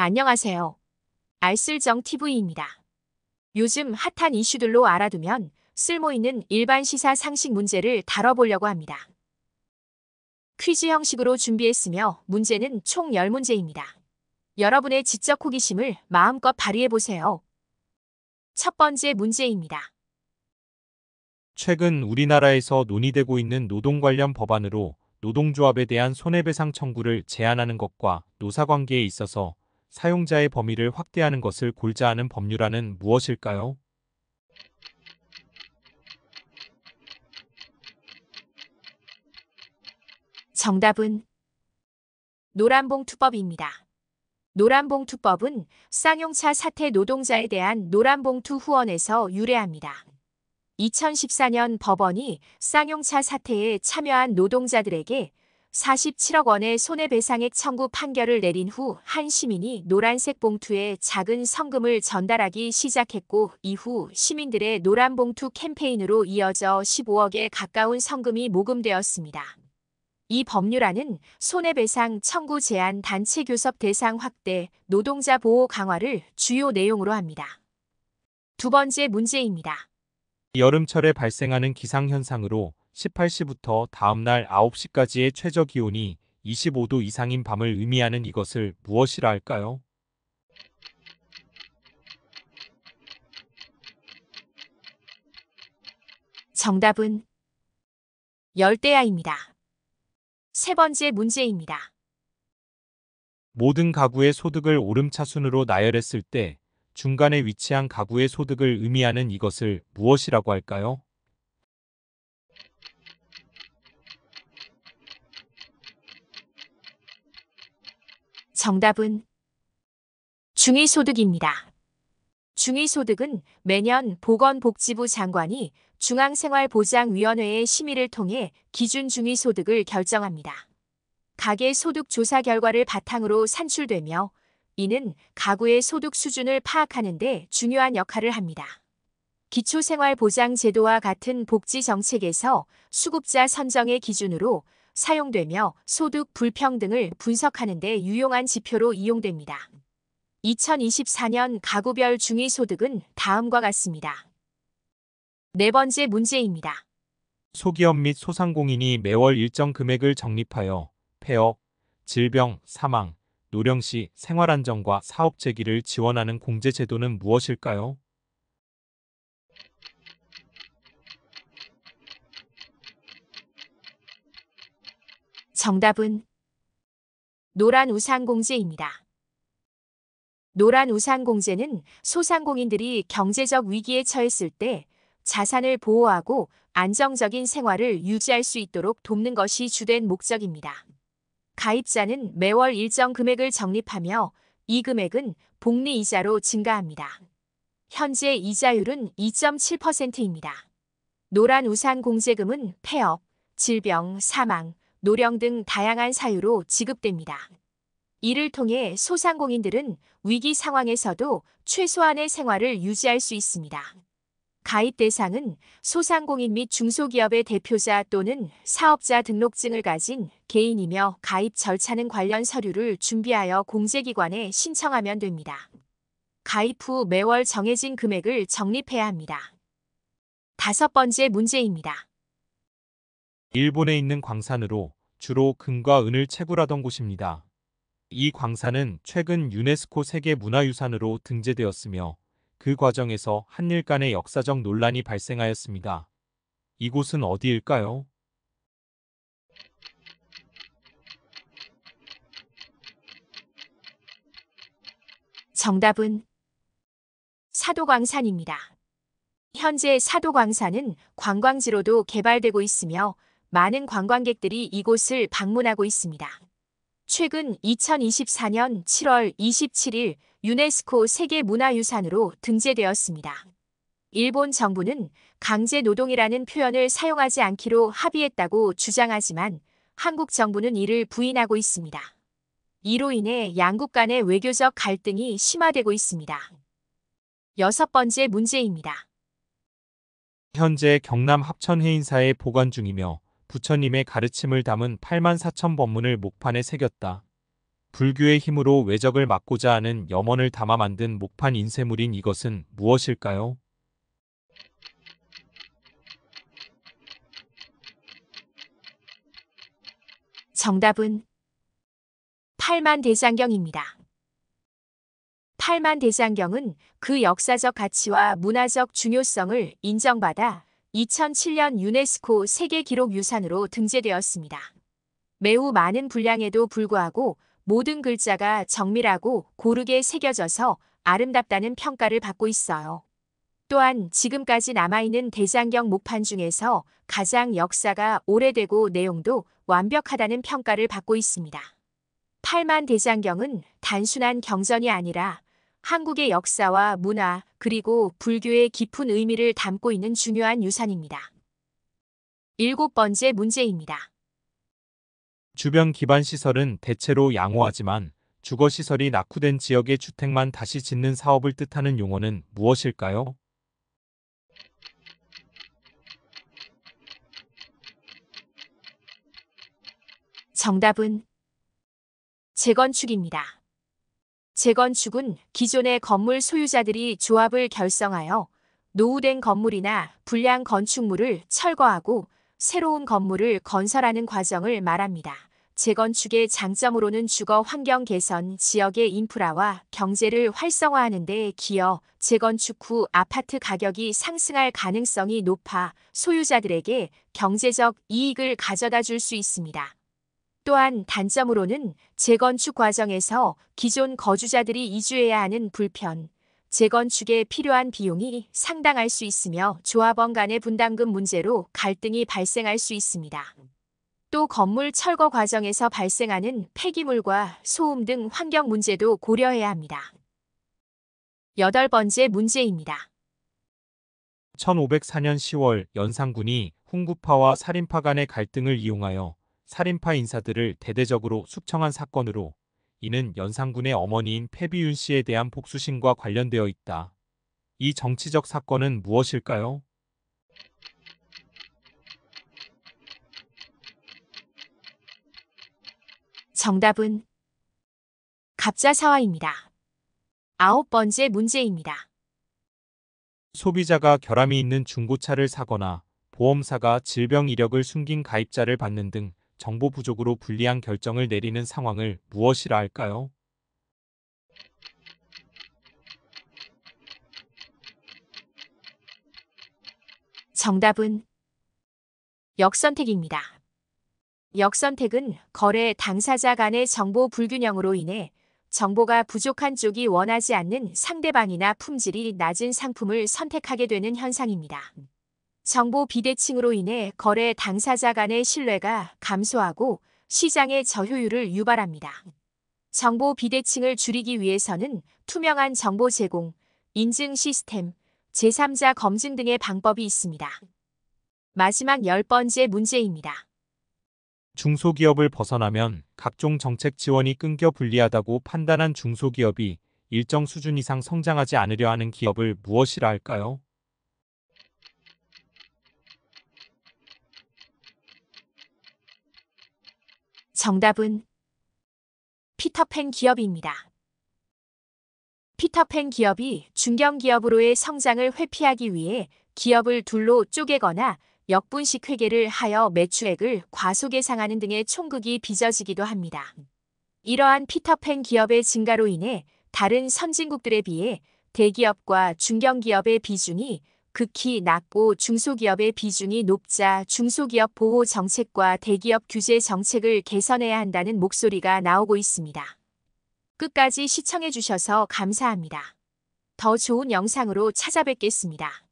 안녕하세요. 알쓸정 TV입니다. 요즘 핫한 이슈들로 알아두면 쓸모있는 일반 시사 상식 문제를 다뤄보려고 합니다. 퀴즈 형식으로 준비했으며 문제는 총 10문제입니다. 여러분의 지적 호기심을 마음껏 발휘해보세요. 첫 번째 문제입니다. 최근 우리나라에서 논의되고 있는 노동 관련 법안으로 노동조합에 대한 손해배상 청구를 제한하는 것과 노사관계에 있어서 사용자의 범위를 확대하는 것을 골자 하는 법률안은 무엇일까요? 정답은 노란봉투법입니다. 노란봉투법은 쌍용차 사태 노동자에 대한 노란봉투 후원에서 유래합니다. 2014년 법원이 쌍용차 사태에 참여한 노동자들에게 47억 원의 손해배상액 청구 판결을 내린 후 한 시민이 노란색 봉투에 작은 성금을 전달하기 시작했고 이후 시민들의 노란봉투 캠페인으로 이어져 15억에 가까운 성금이 모금되었습니다. 이 법률안은 손해배상 청구 제한 단체 교섭 대상 확대, 노동자 보호 강화를 주요 내용으로 합니다. 두 번째 문제입니다. 여름철에 발생하는 기상현상으로 18시부터 다음날 9시까지의 최저기온이 25도 이상인 밤을 의미하는 이것을 무엇이라 할까요? 정답은 열대야입니다. 세 번째 문제입니다. 모든 가구의 소득을 오름차순으로 나열했을 때 중간에 위치한 가구의 소득을 의미하는 이것을 무엇이라고 할까요? 정답은 중위소득입니다. 중위소득은 매년 보건복지부 장관이 중앙생활보장위원회의 심의를 통해 기준 중위소득을 결정합니다. 가계 소득 조사 결과를 바탕으로 산출되며 이는 가구의 소득 수준을 파악하는 데 중요한 역할을 합니다. 기초생활보장제도와 같은 복지정책에서 수급자 선정의 기준으로 사용되며 소득 불평등을 분석하는 데 유용한 지표로 이용됩니다. 2024년 가구별 중위소득은 다음과 같습니다. 네 번째 문제입니다. 소기업 및 소상공인이 매월 일정 금액을 적립하여 폐업, 질병, 사망, 노령 시 생활안정과 사업 재기를 지원하는 공제제도는 무엇일까요? 정답은 노란우산공제입니다. 노란우산공제는 소상공인들이 경제적 위기에 처했을 때 자산을 보호하고 안정적인 생활을 유지할 수 있도록 돕는 것이 주된 목적입니다. 가입자는 매월 일정 금액을 적립하며 이 금액은 복리이자로 증가합니다. 현재 이자율은 2.7%입니다. 노란우산공제금은 폐업, 질병, 사망, 노령 등 다양한 사유로 지급됩니다. 이를 통해 소상공인들은 위기 상황에서도 최소한의 생활을 유지할 수 있습니다. 가입 대상은 소상공인 및 중소기업의 대표자 또는 사업자 등록증을 가진 개인이며 가입 절차는 관련 서류를 준비하여 공제기관에 신청하면 됩니다. 가입 후 매월 정해진 금액을 적립해야 합니다. 다섯 번째 문제입니다. 일본에 있는 광산으로 주로 금과 은을 채굴하던 곳입니다. 이 광산은 최근 유네스코 세계문화유산으로 등재되었으며 그 과정에서 한일 간의 역사적 논란이 발생하였습니다. 이곳은 어디일까요? 정답은 사도광산입니다. 현재 사도광산은 관광지로도 개발되고 있으며 많은 관광객들이 이곳을 방문하고 있습니다. 최근 2024년 7월 27일 유네스코 세계문화유산으로 등재되었습니다. 일본 정부는 강제노동이라는 표현을 사용하지 않기로 합의했다고 주장하지만 한국 정부는 이를 부인하고 있습니다. 이로 인해 양국 간의 외교적 갈등이 심화되고 있습니다. 여섯 번째 문제입니다. 현재 경남 합천 해인사에 보관 중이며 부처님의 가르침을 담은 84,000 법문을 목판에 새겼다. 불교의 힘으로 외적을 막고자 하는 염원을 담아 만든 목판 인쇄물인 이것은 무엇일까요? 정답은 팔만대장경입니다. 팔만대장경은 그 역사적 가치와 문화적 중요성을 인정받아 2007년 유네스코 세계기록유산으로 등재되었습니다. 매우 많은 분량에도 불구하고 모든 글자가 정밀하고 고르게 새겨져서 아름답다는 평가를 받고 있어요. 또한 지금까지 남아있는 대장경 목판 중에서 가장 역사가 오래되고 내용도 완벽하다는 평가를 받고 있습니다. 팔만대장경은 단순한 경전이 아니라 한국의 역사와 문화 그리고 불교의 깊은 의미를 담고 있는 중요한 유산입니다. 7번째 문제입니다. 주변 기반 시설은 대체로 양호하지만 주거 시설이 낙후된 지역의 주택만 다시 짓는 사업을 뜻하는 용어는 무엇일까요? 정답은 재건축입니다. 재건축은 기존의 건물 소유자들이 조합을 결성하여 노후된 건물이나 불량 건축물을 철거하고 새로운 건물을 건설하는 과정을 말합니다. 재건축의 장점으로는 주거 환경 개선, 지역의 인프라와 경제를 활성화하는 데 기여, 재건축 후 아파트 가격이 상승할 가능성이 높아 소유자들에게 경제적 이익을 가져다 줄 수 있습니다. 또한 단점으로는 재건축 과정에서 기존 거주자들이 이주해야 하는 불편, 재건축에 필요한 비용이 상당할 수 있으며 조합원 간의 분담금 문제로 갈등이 발생할 수 있습니다. 또 건물 철거 과정에서 발생하는 폐기물과 소음 등 환경 문제도 고려해야 합니다. 8번째 문제입니다. 1504년 10월 연산군이 훈구파와 살인파 간의 갈등을 이용하여 살인파 인사들을 대대적으로 숙청한 사건으로 이는 연산군의 어머니인 패비윤 씨에 대한 복수심과 관련되어 있다. 이 정치적 사건은 무엇일까요? 정답은 갑자사화입니다. 9번째 문제입니다. 소비자가 결함이 있는 중고차를 사거나 보험사가 질병 이력을 숨긴 가입자를 받는 등 정보 부족으로 불리한 결정을 내리는 상황을 무엇이라 할까요? 정답은 역선택입니다. 역선택은 거래 당사자 간의 정보 불균형으로 인해 정보가 부족한 쪽이 원하지 않는 상대방이나 품질이 낮은 상품을 선택하게 되는 현상입니다. 정보 비대칭으로 인해 거래 당사자 간의 신뢰가 감소하고 시장의 저효율을 유발합니다. 정보 비대칭을 줄이기 위해서는 투명한 정보 제공, 인증 시스템, 제3자 검증 등의 방법이 있습니다. 마지막 10번째 문제입니다. 중소기업을 벗어나면 각종 정책 지원이 끊겨 불리하다고 판단한 중소기업이 일정 수준 이상 성장하지 않으려 하는 기업을 무엇이라 할까요? 정답은 피터팬 기업입니다. 피터팬 기업이 중견기업으로의 성장을 회피하기 위해 기업을 둘로 쪼개거나 역분식 회계를 하여 매출액을 과소계상하는 등의 총극이 빚어지기도 합니다. 이러한 피터팬 기업의 증가로 인해 다른 선진국들에 비해 대기업과 중견기업의 비중이 극히 낮고 중소기업의 비중이 높자 중소기업 보호 정책과 대기업 규제 정책을 개선해야 한다는 목소리가 나오고 있습니다. 끝까지 시청해 주셔서 감사합니다. 더 좋은 영상으로 찾아뵙겠습니다.